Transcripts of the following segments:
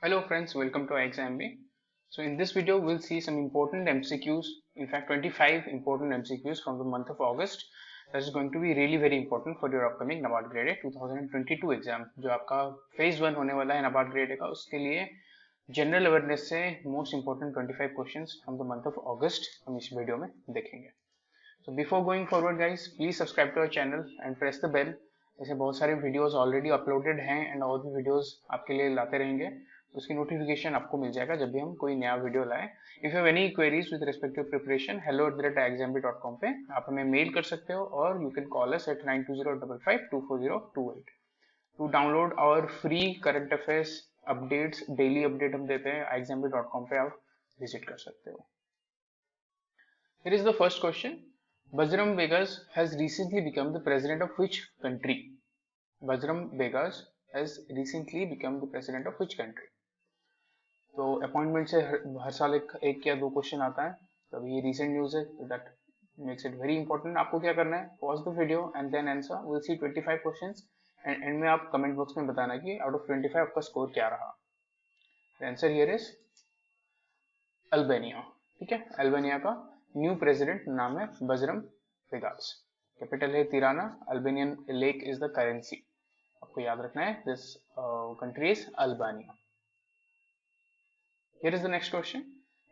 Hello friends, welcome to IXMB. So in this video, we'll see some important MCQs, in fact 25 important MCQs from the month of August. That is going to be really very important for your upcoming NABARD Grade A 2022 exam जो आपका phase 1 होने वाला है NABARD Grade A का, उसके लिए general awareness से most important 25 questions from the month of अगस्त हम इस वीडियो में देखेंगे. So before going forward guys, please subscribe to our channel and press the bell. ऐसे बहुत सारे वीडियोस ऑलरेडी अपलोडेड हैं एंड और भी वीडियोस आपके लिए लाते रहेंगे, तो उसकी नोटिफिकेशन आपको मिल जाएगा जब भी हम कोई नया वीडियो लाएं. If you have any queries with respect to preparation, hello@exambi.com पे आप हमें मेल कर सकते हो और you can call us at 9205524028 to download our free current affairs updates. Daily update हम देते हैं, exambi.com पे आप विजिट कर सकते हो. Here is the first question. Bajram Vegas has recently become the president of which country? Bajram Vegas has recently become the president of which country? तो appointment से हर साल एक या दो क्वेश्चन आता है, तो अभी ये रिसेंट न्यूज है, तो that makes it very important. आपको क्या करना है, pause the video and then answer. Will see 25 questions and end में आप कमेंट बॉक्स में बताना कि आउट ऑफ 25 आपका स्कोर क्या रहा. The answer here is Albania. ठीक है, अल्बानिया का न्यू प्रेसिडेंट नाम है बजरम वेगास. कैपिटल है Tirana. Albanian lake is the currency. आपको याद रखना है, this country is Albania. Here is the next question.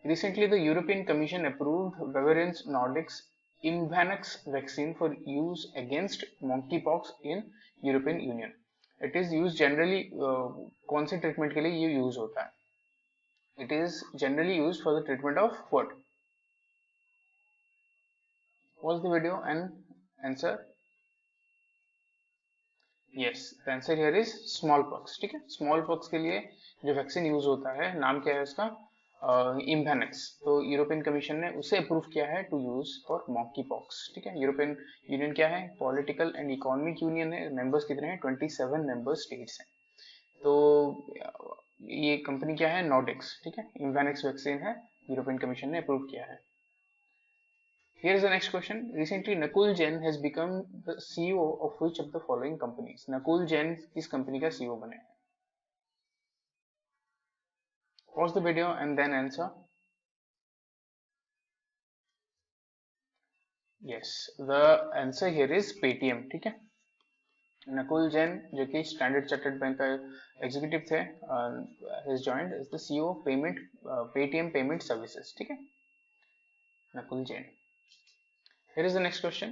Recently, the European Commission approved Bavarian Nordic's Imvanax vaccine for use against monkeypox in European Union. It is used generally, कौन से treatment के लिए ये use होता है? It is generally used for the treatment of what? Pause the video and answer. Yes, the answer here is smallpox. ठीक है, smallpox के लिए जो वैक्सीन यूज होता है, नाम क्या है उसका? इम्वेनेक्स. तो यूरोपियन कमीशन ने उसे अप्रूव किया है to use for monkeypox. ठीक है, यूरोपियन यूनियन क्या है? पॉलिटिकल एंड इकोनॉमिक यूनियन है. मेंबर्स कितने हैं? 27 मेंबर स्टेट्स हैं. तो ये कंपनी क्या है? नॉर्डिक्स. ठीक है, इम्वेनेक्स वैक्सीन है, यूरोपियन कमीशन ने अप्रूव किया है. Here is the next question. Recently, Nakul Jain has become the CEO of which of the following companies? Nakul Jain किस कंपनी का CEO बने हैं? Pause the video and then answer. Yes, the answer here is Paytm. ठीक है, नकुल जैन जो कि standard chartered bank का executive थे, has joined as the CEO of Paytm payment services. ठीक है, Nakul Jain. Here is the next question.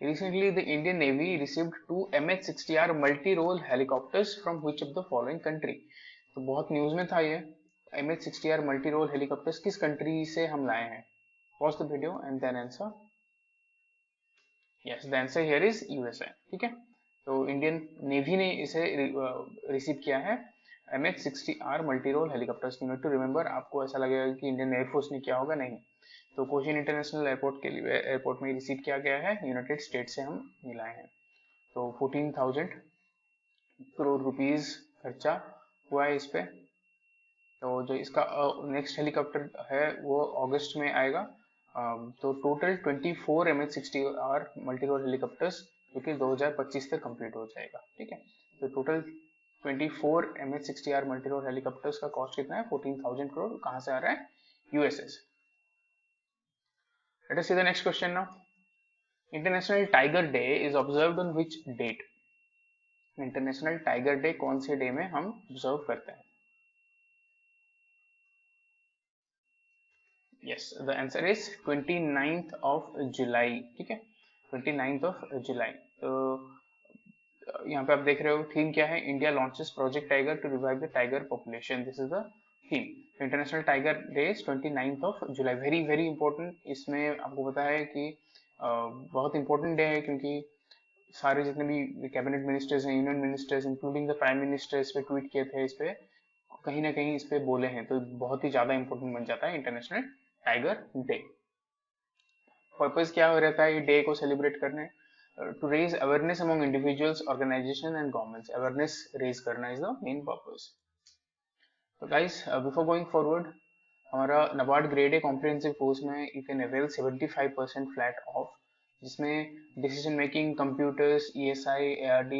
Recently, the Indian Navy received two MH-60R multi-role helicopters from which of the following country? तो बहुत news में था ये. MH-60R multi-role helicopters किस country से हम लाए हैं? Pause the video and then answer. Yes, the answer here is USA. ठीक है, तो इंडियन नेवी ने इसे रिसीव किया है, MH-60R multi-role helicopters. You need to remember. आपको ऐसा लगेगा कि इंडियन एयरफोर्स ने किया होगा, नहीं. तो कोचिन इंटरनेशनल एयरपोर्ट के लिए एयरपोर्ट में रिसीव किया गया है, यूनाइटेड स्टेट से हम मिलाए हैं. तो 14,000 करोड़ रुपीस खर्चा हुआ है इस पे. तो जो इसका नेक्स्ट हेलीकॉप्टर है वो अगस्त में आएगा. तो टोटल 24 MH-60R मल्टी-रोल हेलीकॉप्टर्स जो कि 2025 तक कंप्लीट हो जाएगा. ठीक है, तो टोटल 24 MH-60R मल्टी-रोल हेलीकॉप्टर्स का कॉस्ट कितना है? 14,000 करोड़. कहाँ से आ रहा है? यूएसए से. Let us see the next question now. International Tiger Day is observed on which date? International Tiger Day कौन से डे में हम ऑब्जर्व करते हैं? Yes, the answer is 29th of July. ठीक है, 29th of July. तो यहाँ पे आप देख रहे हो थीम क्या है? India launches project tiger to revive the tiger population. This is the theme. International tiger day is 29th of July. Very very important. इसमें आपको पता है कि बहुत इंपॉर्टेंट डे है, क्योंकि सारे जितने भी कैबिनेट मिनिस्टर्स हैं, union ministers including the prime minister इस पे ट्वीट किए थे, इस पे कहीं ना कहीं इस पे बोले हैं, तो बहुत ही ज्यादा इंपॉर्टेंट बन जाता है इंटरनेशनल टाइगर डे. पर्पस क्या हो रहता है ये डे को सेलिब्रेट करने? To raise awareness among individuals, organisation and governments. Awareness raise करना इज द मेन पर्पस. तो गाइस, बिफोर गोइंग फॉरवर्ड, हमारा NABARD grade A comprehensive course में you can avail 75% flat off. जिसमें decision making, computers, ESI, ARD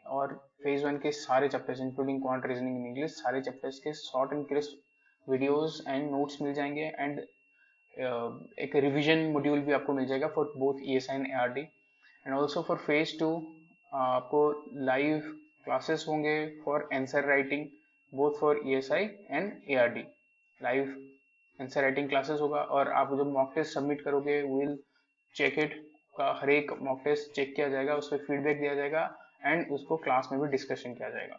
और phase 1 के सारे chapters including quant reasoning in English, सारे चैप्टर्स के short and crisp videos and notes मिल जाएंगे एंड एक रिवीजन मॉड्यूल भी आपको मिल जाएगा for both ESI and ARD and also for phase 2 आपको लाइव क्लासेस होंगे for answer writing both for ESI and ARD। Live answer writing classes होगा और आप जब मॉक टेस्ट सबमिट करोगे विल चेक इट का हर एक मॉक टेस्ट चेक किया जाएगा, उस पर फीडबैक दिया जाएगा एंड उसको क्लास में भी डिस्कशन किया जाएगा।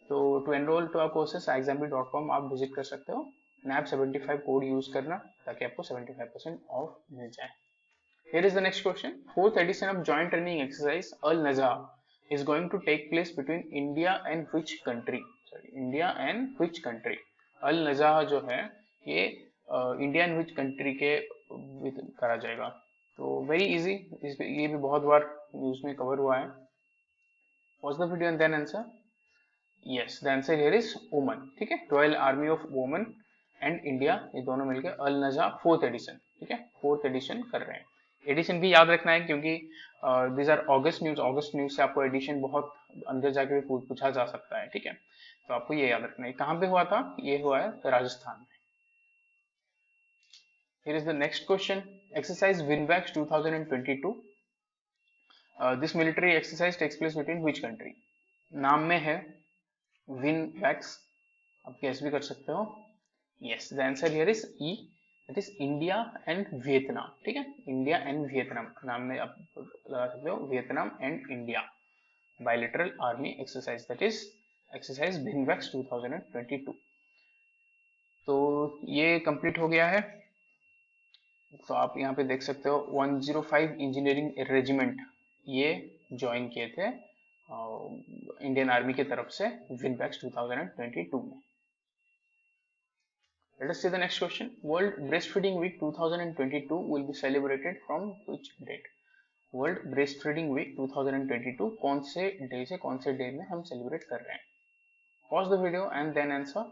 तो to enroll to our courses example.com आप विजिट कर सकते हो, NAP75 कोड यूज करना ताकि आपको 75% ऑफ मिल जाए। Here is the next question. Fourth edition of joint training exercise Al-Nazah is going to take place between India and which country? Sorry, India and which country? Al-Nazah जो है ये India and which country के करा जाएगा। तो very easy, ये भी बहुत बार न्यूज में कवर हुआ है। What's the video and then answer? Yes, the answer here is ओमन। ठीक है, रॉयल आर्मी ऑफ ओमन एंड इंडिया ये दोनों मिलकर अल-नज़ा 4th एडिशन, ठीक है 4th एडिशन कर रहे हैं। एडिशन भी याद रखना है क्योंकि दिस आर ऑगस्ट न्यूज से आपको एडिशन बहुत अंदर जाके भी पूछा जा सकता है। ठीक है, तो आपको ये याद रखना है। कहाँ पे हुआ था? ये हुआ है राजस्थान में। Here is the next question. Exercise WinWax 2022. This military exercise takes place between which country? नाम में है WinWax, आप गेस भी कर सकते हो। Yes, the answer here is E. That is India and Vietnam. ठीक है, India and Vietnam नाम में आप लगा सकते हो, Vietnam and India bilateral army exercise, that is exercise WinWax 2022। तो ये कंप्लीट हो गया है। तो आप यहाँ पे देख सकते हो 105 इंजीनियरिंग रेजिमेंट ये ज्वाइन किए थे इंडियन आर्मी की तरफ से WinWax 2022 में। Let us see the next question. World Breastfeeding Week 2022 will be celebrated from which date? World Breastfeeding Week 2022 कौन से डे से कौन से डे में हम सेलिब्रेट कर रहे हैं? Pause the video and then answer.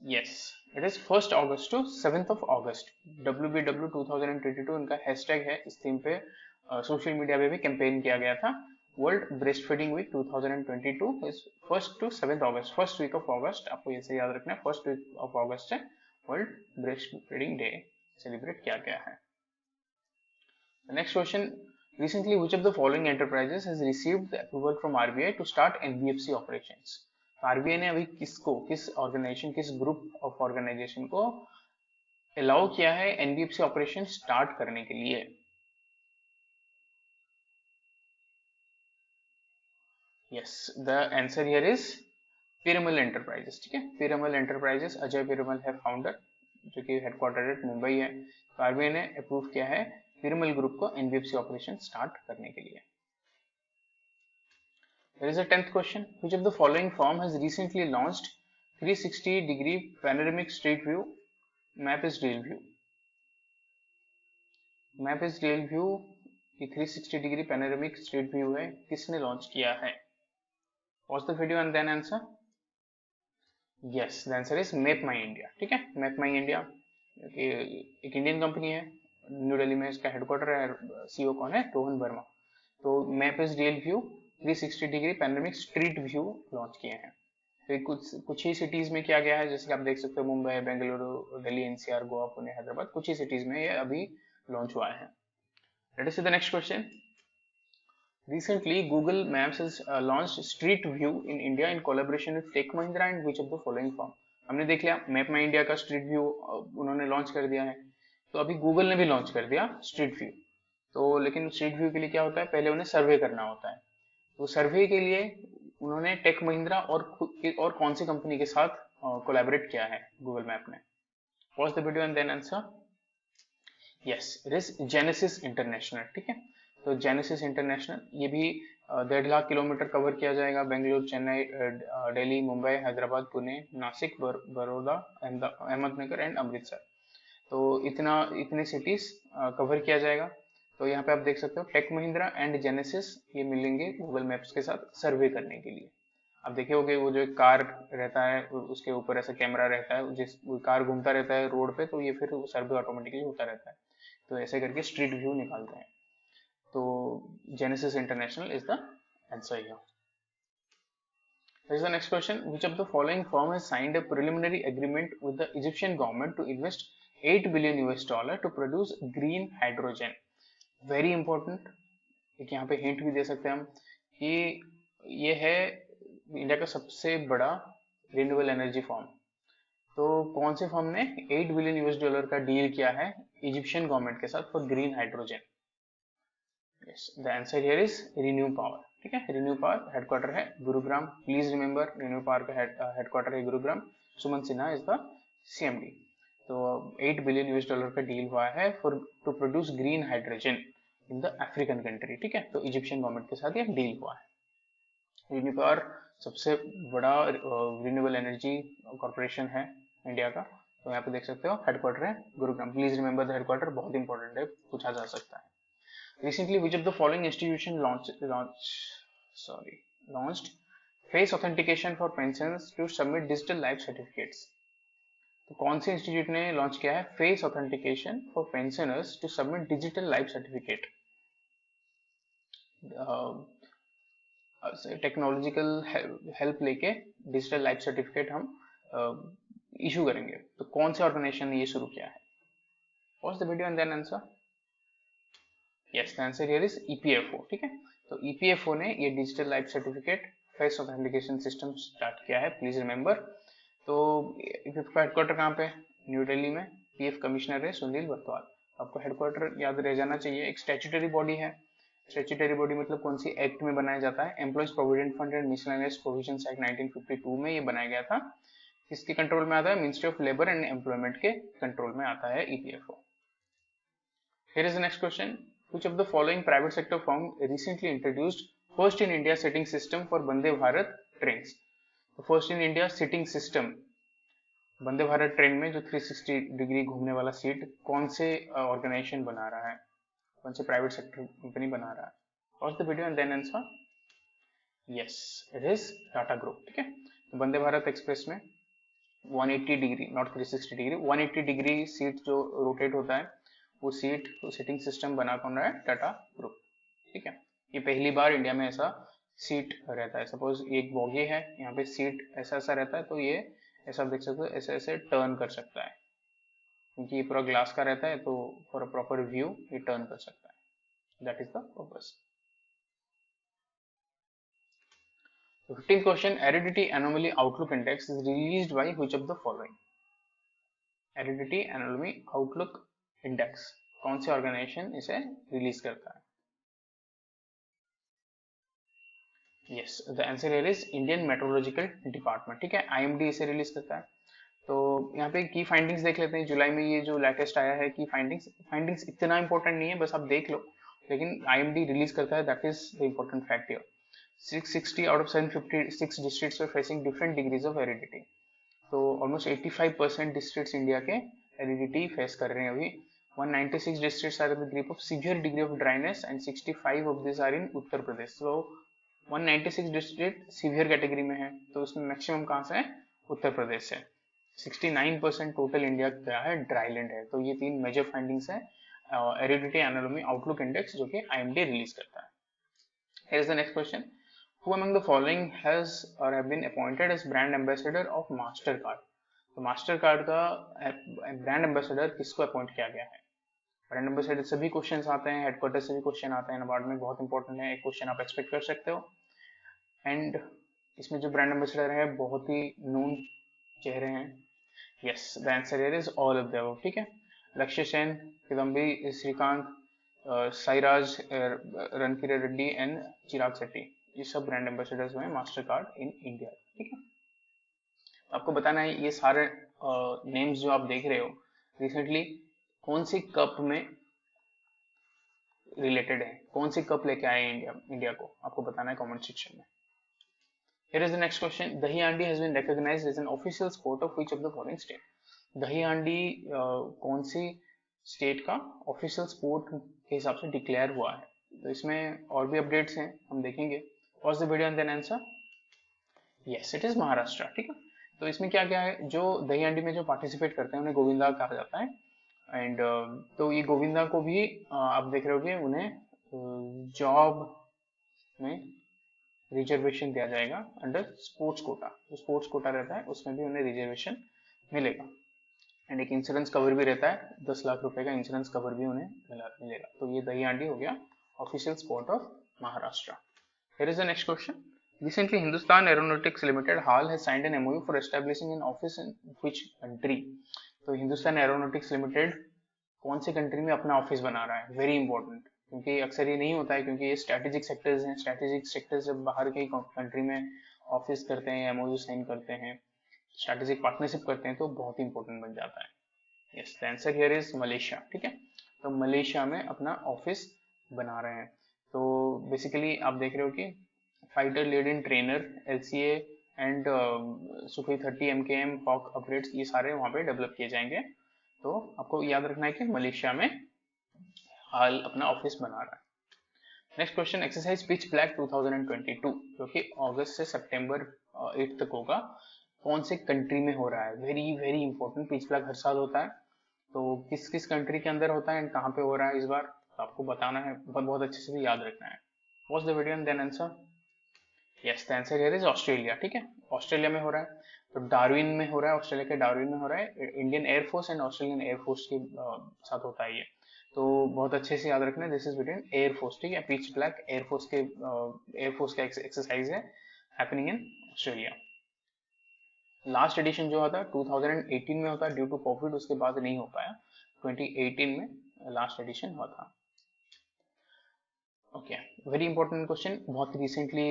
Yes, it is 1st August to 7th of August. WBW 2022 इनका हैशटैग है, इस थीम पे सोशल मीडिया पे भी कैंपेन किया गया था। World breastfeeding week 2022 is 1st to 7th August, first week of August. आपको ये याद रखना है, फर्स्ट वीक ऑफ ऑगस्ट से world breastfeeding day celebrate किया गया है। Next question, recently which of the following enterprises has received the approval from RBI to start NBFC operations? RBI ने अभी किस ऑर्गेनाइजेशन, किस ग्रुप ऑफ ऑर्गेनाइजेशन को allow किया है NBFC ऑपरेशन स्टार्ट करने के लिए? Yes, the answer here is Piramal Enterprises। ठीक है, Piramal Enterprises, अजय पिरमल है फाउंडर, जो कि हेडक्वार्टर्ड मुंबई है। तो आरबीआई ने अप्रूव किया है पिरमल ग्रुप को NBFC ऑपरेशन स्टार्ट करने के लिए। There is a 10th question. Which of the following firm has recently launched 360-degree panoramic street view? Map is real view। Map is real view ये 360-degree panoramic street view है, किसने launch किया है? Pause the video and then answer. Yes, the answer is Map My India। ठीक है, Map My India एक Indian company है, new Delhi में इसका हेडक्वार्टर है। सीईओ कौन है? रोहन वर्मा। तो map is real view 360 degree panoramic street view launch किए हैं। तो कुछ ही सिटीज में किया गया है, जैसे कि आप देख सकते हो मुंबई, बेंगलुरु, दिल्ली, NCR, गोवा, पुणे, हैदराबाद, कुछ ही सिटीज में ये अभी लॉन्च हुआ है। Let us see the next question. Recently, Google Maps has launched Street View in India in collaboration with Tech Mahindra and which of the following firm? हमने देख लिया मैप माई इंडिया का स्ट्रीट व्यू उन्होंने launch कर दिया है, तो अभी गूगल ने भी लॉन्च कर दिया स्ट्रीट व्यू। तो लेकिन स्ट्रीट व्यू के लिए क्या होता है, पहले उन्हें सर्वे करना होता है। तो सर्वे के लिए उन्होंने टेक महिंद्रा और कौन सी कंपनी के साथ कोलैबोरेट किया है गूगल मैप ने? Pause the video and then answer. Yes, it is Genesis international. ठीक है, तो जेनेसिस इंटरनेशनल ये भी 1.5 लाख किलोमीटर कवर किया जाएगा। बेंगलुरु, चेन्नई, दिल्ली, मुंबई, हैदराबाद, पुणे, नासिक, बड़ौदा, अहमदनगर एंड अमृतसर। तो इतने सिटीज कवर किया जाएगा। तो यहाँ पे आप देख सकते हो टेक महिंद्रा एंड जेनेसिस ये मिलेंगे गूगल मैप्स के साथ सर्वे करने के लिए। आप देखे होंगे वो जो एक कार रहता है उसके ऊपर ऐसा कैमरा रहता है, जिस कार घूमता रहता है रोड पे, तो ये फिर सर्वे ऑटोमेटिकली होता रहता है। तो ऐसे करके स्ट्रीट व्यू निकालते हैं। तो genesis international is the answer here. Here is the next question. Which of the following firm has signed a preliminary agreement with the Egyptian government to invest $8 billion to produce green hydrogen? Very important. एक यहाँ पे hint भी दे सकते हैं हम कि ये है इंडिया का सबसे बड़ा रिन्यूएबल एनर्जी फर्म। तो कौन से फर्म ने $8 बिलियन का डील किया है इजिप्शियन गवर्नमेंट के साथ for green hydrogen? Yes, the answer here is Renew Power. ठीक है, Renew Power हेडक्वार्टर है Gurugram. Please remember Renew Power का हेडक्वार्टर है Gurugram. Suman Sinha is the CMD। तो $8 बिलियन का डील हुआ है for to produce green hydrogen in the African country. ठीक है, तो इजिप्शियन गवर्नमेंट के साथ ये डील हुआ है। Renew Power सबसे बड़ा रिन्यूएबल एनर्जी कॉर्पोरेशन है इंडिया का। तो यहाँ पे देख सकते हो हेडक्वार्टर है Gurugram. Please remember the headquarter, बहुत इंपॉर्टेंट है, पूछा जा सकता है। Recently, which of the following institution launched face authentication for pensions to submit digital life certificates? तो कौन से इंस्टीट्यूट ने लॉन्च किया है face authentication for pensioners to submit digital life certificate? Technological help लेके डिजिटल लाइफ सर्टिफिकेट हम issue करेंगे। तो कौन से ऑर्गेनाइजेशन ने ये शुरू किया है? Watch the video and then answer. Yes, the answer here is EPFO। ठीक है, तो EPFO ने ये digital life certificate face authentication system start किया है। Please remember. तो EPFO का हेडक्वार्टर कहाँ पे? न्यू दिल्ली में। PF कमिश्नर है सुनील बरतवाल। आपको हेडक्वार्टर याद रह जाना चाहिए। एक स्टैट्यूटरी बॉडी है। स्टैट्यूटरी बॉडी मतलब कौन सी एक्ट में बनाया जाता है? Employees provident fund and miscellaneous provisions act 1952 में ये बनाया गया था। किसके कंट्रोल में आता है? Ministry of labour and employment के कंट्रोल में आता है EPFO। Here is the next question. Which of the following private sector firm recently introduced first in India sitting system for Vande Bharat trains? तो first in India sitting system Vande Bharat train में जो 360 degree घूमने वाला seat कौन से organisation बना रहा है? कौन से प्राइवेट सेक्टर कंपनी बना रहा है? Watch the video and then answer. Yes, it is Tata group. ठीक है, तो वंदे भारत एक्सप्रेस में 180 degree, not 360 degree, 180 degree seat जो रोटेट होता है वो सीट सिटिंग सिस्टम बना कौन रहा है? टाटा ग्रुप। ठीक है, ये पहली बार इंडिया में ऐसा सीट रहता है। सपोज एक बॉगी है, यहाँ पे सीट ऐसा ऐसा रहता है, तो ये ऐसा देख सकते हो, ऐसे ऐसे टर्न कर सकता है क्योंकि ये पूरा ग्लास का रहता है। तो फॉर अ प्रॉपर व्यू ये टर्न कर सकता है। That is the purpose. 15th question, heredity anomaly outlook index is released by which of the following? Heredity anomaly outlook index कौन से ऑर्गेनाइजेशन इसे रिलीज करता है? Yes, the answer here is Indian meteorological department. ठीक है, IMD इसे release करता है। तो यहाँ पे की फाइंडिंग्स देख लेते हैं। जुलाई में ये जो लेटेस्ट आया है की फाइंडिंग्स इतना इंपॉर्टेंट नहीं है, बस आप देख लो, लेकिन IMD रिलीज करता है। That is the important fact here. 660 out of 756 districts were facing different degrees of heredity. तो ऑलमोस्ट 85% डिस्ट्रिक्ट्स इंडिया के हेरिडिटी फेस कर रहे हैं अभी। 196 districts are in the grip of severe degree of dryness and 65 of these are in Uttar Pradesh. So 196 district severe category में है, तो इसमें मैक्सिमम कहाँ से है? उत्तर प्रदेश से। 69% टोटल इंडिया क्या है? ड्राईलैंड है। तो ये तीन मेजर फाइंडिंग्स है हेरिडिटी एनोमली आउटलुक इंडेक्स जो कि IMD रिलीज करता है। Here is the next question. Who among the following has or have been appointed as brand ambassador of Mastercard? तो मास्टर कार्ड का ब्रांड एम्बेसडर किसको appoint किया गया है? ब्रांड एम्बेसडर सभी क्वेश्चंस आते हैं, हेडक्वार्टर से भी क्वेश्चन आते हैं, नाबार्ड में बहुत इंपॉर्टेंट है, एक क्वेश्चन आप एक्सपेक्ट कर सकते हो। एंड इसमें जो ब्रांड एम्बेसडर है बहुत ही नोन चेहरे हैं। Yes, the answer here is all of the above. ठीक है, लक्ष्य सेन, किदम्बी श्रीकांत, साईराज, रणकिरे रेड्डी एंड चिराग शेट्टी, ये सब ब्रांड एम्बेसडर्स हुए मास्टर कार्ड इन इंडिया। ठीक है, आपको बताना है ये सारे नेम्स जो आप देख रहे हो रिसेंटली कौन सी कप में रिलेटेड है, कौन सी कप लेके आए इंडिया को, आपको बताना है कमेंट सेक्शन में। Here is the next question. दही हांडी has been recognized as an official sport of which of the following state? दही हांडी कौन सी स्टेट का ऑफिशियल स्पोर्ट के हिसाब से डिक्लेयर हुआ है? तो इसमें और भी अपडेट्स हैं, हम देखेंगे। What's the video and then answer? Yes, it is Maharashtra. ठीक है, तो इसमें क्या क्या है? जो दही हांडी में जो पार्टिसिपेट करते हैं उन्हें गोविंदा कहा जाता है। एंड तो ये गोविंदा को भी आप देख रहे होगे उन्हें जॉब में रिजर्वेशन दिया जाएगा अंडर स्पोर्ट्स कोटा। जो स्पोर्ट्स कोटा रहता है उसमें भी उन्हें रिजर्वेशन मिलेगा। एंड एक इंश्योरेंस कवर भी रहता है, 10 लाख रुपए का इंश्योरेंस कवर भी उन्हें मिलेगा। तो ये दहीहांडी हो गया official sport of Maharashtra. Here is the next question. Recently, Hindustan Aeronautics Limited HAL has signed an MOU for establishing an office in which country? तो हिंदुस्तान एरोनॉटिक्स लिमिटेड कौन से कंट्री में अपना ऑफिस बना रहा है? वेरी इंपॉर्टेंट, क्योंकि अक्सर ये नहीं होता है, क्योंकि ये स्ट्रेटेजिक सेक्टर्स हैं। स्ट्रेटेजिक सेक्टर्स जब बाहर की कंट्री में ऑफिस करते हैं, एमओयू साइन करते हैं, स्ट्रेटेजिक पार्टनरशिप करते हैं, तो बहुत इंपॉर्टेंट बन जाता है। Yes, the answer here is Malaysia. ठीक है, तो मलेशिया में अपना ऑफिस बना रहे हैं। तो बेसिकली आप देख रहे हो कि fighter lead in trainer, LCA and Sukhoi 30 MKM Hawk upgrades, ये सारे वहां पे डेवलप किए जाएंगे। तो आपको याद रखना है कि मलेशिया में हाल अपना ऑफिस बना रहा है। Next question, exercise pitch black 2022 जो कि अगस्त से सितंबर 8 तक होगा, कौन से कंट्री में हो रहा है? Very very important. Pitch black हर साल होता है, तो किस किस कंट्री के अंदर होता है एंड कहाँ पे हो रहा है इस बार, तो आपको बताना है, बहुत अच्छे से भी याद रखना है। Watch the video and then answer. Yes, the answer here is Australia. ठीक है, ऑस्ट्रेलिया में हो रहा है, तो डार्विन में हो रहा है, ऑस्ट्रेलिया के डार्विन में हो रहा है। Indian air force and Australian air force के साथ होता है ये, तो बहुत अच्छे से याद रखना है। This is between air force. ठीक है, पिच ब्लैक एयरफोर्स का एक्सरसाइज है, happening in Australia. Last addition जो होता है 2018 में होता है, ड्यू टू कोविड उसके बाद नहीं हो पाया। 2018 में लास्ट एडिशन हुआ था। ओके, वेरी इंपॉर्टेंट क्वेश्चन, बहुत रिसेंटली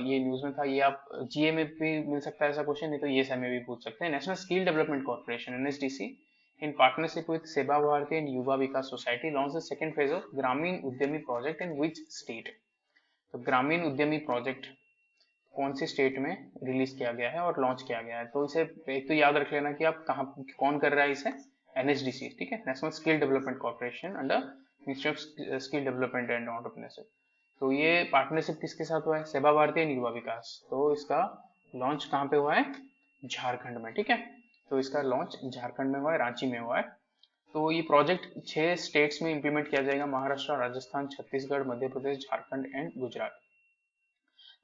ये न्यूज में था। ये आप जीए में भी मिल सकता है ऐसा क्वेश्चन, नहीं तो ये में भी पूछ सकते हैं। National Skill Development Corporation NSDC in partnership with Seva Bharati and Yuva Vikas society launch the second phase of Grameen Udyami project in which state? तो ग्रामीण उद्यमी प्रोजेक्ट कौन से स्टेट में रिलीज किया गया है और लॉन्च किया गया है? तो इसे एक तो याद रख लेना कि आप कहाँ, कौन कर रहा है इसे, एनएसडीसी। ठीक है, national Skill Development corporation under ministry of skill development and entrepreneurship. तो ये पार्टनरशिप किसके साथ हुआ है? सेवा भारती एंड युवा विकास। तो इसका लॉन्च कहाँ पे हुआ है? झारखंड में। ठीक है, तो इसका लॉन्च झारखंड में हुआ है, रांची में हुआ है। तो ये प्रोजेक्ट 6 स्टेट्स में इंप्लीमेंट किया जाएगा, महाराष्ट्र, राजस्थान, छत्तीसगढ़, मध्य प्रदेश, झारखंड एंड गुजरात।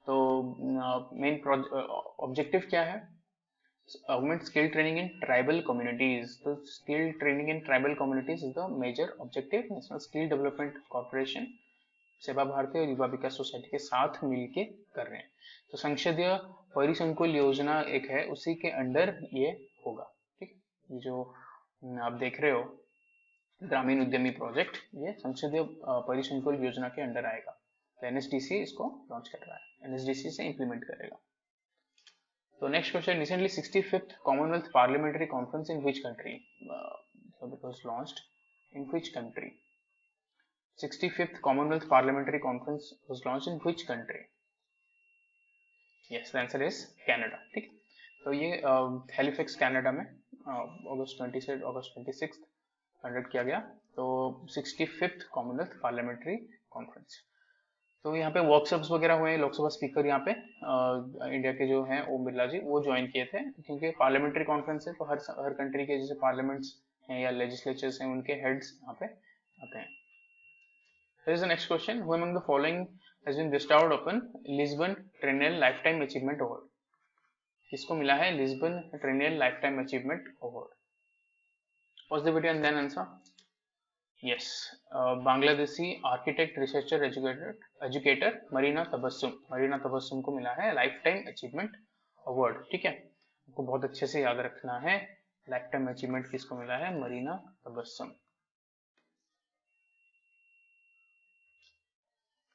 तो मेन ऑब्जेक्टिव क्या है? Augment skill training in tribal communities. तो skill training in tribal communities is the major objective. National Skill Development Corporation सेवा भारती और युवा विकास सोसाइटी के साथ मिलके कर रहे हैं। तो संसदीय परिसंकुल योजना एक है, उसी के अंडर ये होगा। ठीक, ये जो आप देख रहे हो ग्रामीण उद्यमी प्रोजेक्ट, ये संसदीय परिसंकुल योजना के अंडर आएगा। तो एनएसडीसी इसको लॉन्च कर रहा है, एनएसडीसी से इंप्लीमेंट करेगा। So next question, recently 65th Commonwealth Parliamentary Conference in which country? So it was launched in which country? 65th Commonwealth Parliamentary Conference was launched in which country? Yes, the answer is Canada. ठीक, तो ये Halifax Canada में अगस्त 20 से अगस्त 26 conduct किया गया। तो 65th Commonwealth Parliamentary Conference। तो यहाँ पे वर्कशॉप्स वगैरह हुए, लोकसभा स्पीकर यहाँ पे इंडिया के जो हैं ओम बिरला जी, वो ज्वाइन किए थे, क्योंकि पार्लियामेंट्री कॉन्फ्रेंस है, तो हर कंट्री के जैसे पार्लियामेंट्स हैं या लेजिस्लेचर्स हैं, उनके हेड्स यहाँ पे आते हैं। Here is the next question. Who among the following has been bestowed upon Lisbon Triennial Lifetime Achievement Award? किसको मिला है Lisbon Triennial Lifetime Achievement Award? Pause the video and then answer. Yes, Bangladeshi architect, researcher, educator Marina Tabassum को मिला है life time achievement award. ठीक है, आपको बहुत अच्छे से याद रखना है, लाइफ टाइम अचीवमेंट किसको मिला है? Marina Tabassum.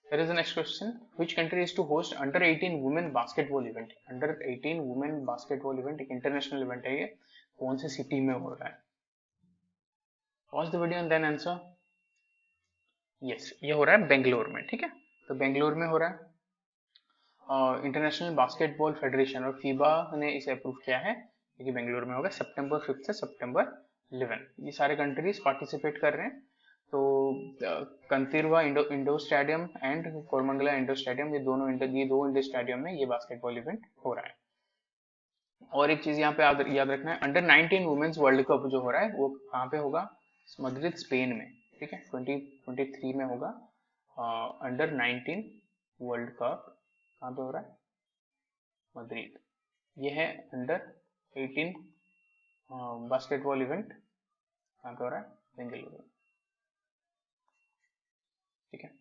Here is the next question. Which country is to host under 18 women basketball event? Under 18 women basketball event एक इंटरनेशनल इवेंट है, ये कौन से सिटी में हो रहा है? Watch the video and then answer. Yes, ये हो रहा है बेंगलोर में। ठीक है, तो बेंगलोर में हो रहा है। इंटरनेशनल बास्केटबॉल फेडरेशन और फीबा ने इसे अप्रूव किया है, क्योंकि बेंगलोर में होगा सितंबर 5 से सितंबर 11। ये सारे कंट्रीज पार्टिसिपेट कर रहे हैं। तो Kanteerava indoor stadium and Koramangala indoor stadium, ये दो इंडोर स्टेडियम में ये बास्केटबॉल इवेंट हो रहा है। और एक चीज यहाँ पे याद रखना है, अंडर 19 वुमेन्स वर्ल्ड कप जो हो रहा है वो कहाँ पे होगा? मद्रिद स्पेन में, ठीक है, 2023 में होगा अंडर 19 वर्ल्ड कप। कहाँ पे हो रहा है? मद्रिद। ये है अंडर 18 बास्केटबॉल इवेंट, कहाँ पे हो रहा है? बेंगलुरु, ठीक है।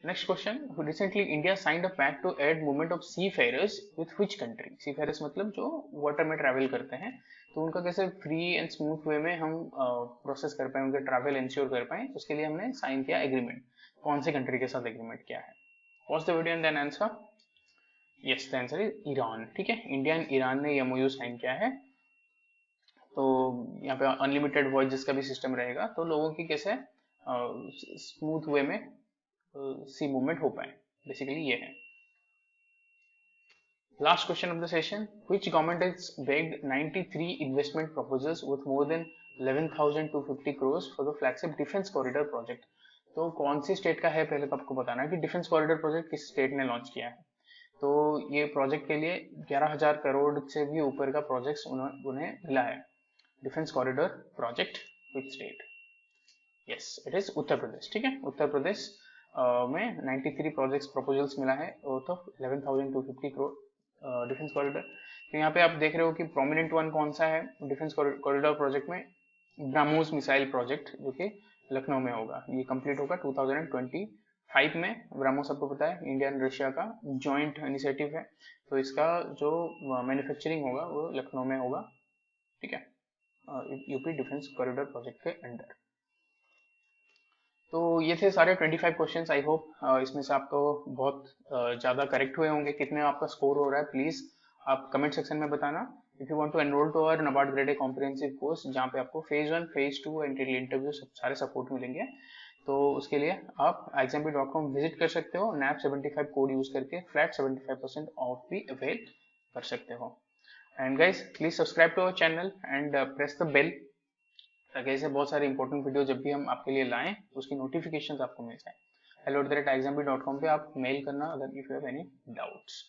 Next question. Recently, India signed a pact to add movement of seafarers with which country? Seafarers मतलब जो वाटर में ट्रैवल करते हैं, तो उनका कैसे फ्री एंड स्मूथ वे में हम प्रोसेस कर पाए, उनका ट्रैवल इंश्योर कर पाए, उसके लिए हमने साइन किया एग्रीमेंट। कौन से कंट्री के साथ एग्रीमेंट किया है? What's the video and then answer? Yes, the answer is Iran, ठीक है। इंडिया एंड ईरान ने एमओयू साइन किया है। तो यहाँ पे अनलिमिटेड वॉयजेस का भी सिस्टम रहेगा, तो लोगों की कैसे स्मूथ वे में सी मूवमेंट हो पाए, बेसिकली ये है। Last question of the session. Which government has bagged 93 investment proposals with more than 11,250 crores for the flagship defense corridor project? तो कौन सी स्टेट का है, पहले तो आपको बताना है कि डिफेंस कॉरिडोर प्रोजेक्ट किस स्टेट ने लॉन्च किया है। तो ये प्रोजेक्ट के लिए 11,000 करोड़ से भी ऊपर का प्रोजेक्ट उन्हें मिला है। Defence corridor project with state? Yes, it is Uttar Pradesh, ठीक है। उत्तर प्रदेश में 93 प्रोजेक्ट्स प्रपोजल्स मिला है worth of 11,250 crore defence corridor. तो यहाँ पे आप देख रहे हो कि प्रोमिनेंट वन कौन सा है डिफेंस कॉरिडोर प्रोजेक्ट में? ब्रह्मोस मिसाइल प्रोजेक्ट, जो कि लखनऊ में होगा। ये कंप्लीट होगा 2025 में। ब्रह्मोस आपको पता है इंडिया एंड रशिया का जॉइंट इनिशिएटिव है, तो इसका जो मैन्युफैक्चरिंग होगा वो लखनऊ में होगा, ठीक है, यूपी डिफेंस कॉरिडोर प्रोजेक्ट के अंडर। तो ये थे सारे 25 क्वेश्चंस। आई होप इसमें से आपको बहुत ज़्यादा करेक्ट हुए होंगे। कितने आपका स्कोर हो रहा है प्लीज़ आप कमेंट सेक्शन में बताना। If you want to enroll to our NABARD grade A comprehensive course, जहाँ पे आपको फेज 1 फेज 2 एंड इंटरव्यू सारे सपोर्ट मिलेंगे, तो उसके लिए आप exambit.com विजिट कर सकते हो। NAP75 कोड यूज करके फ्लैट 75% ऑफ भी अवेल कर सकते हो। And guys please subscribe to our channel and press the bell, ताकि ऐसे बहुत सारे इंपॉर्टेंट वीडियो जब भी हम आपके लिए लाएं तो उसकी नोटिफिकेशन आपको मिल जाए। hello@exambit.com पे आप मेल करना अगर if you have any doubts.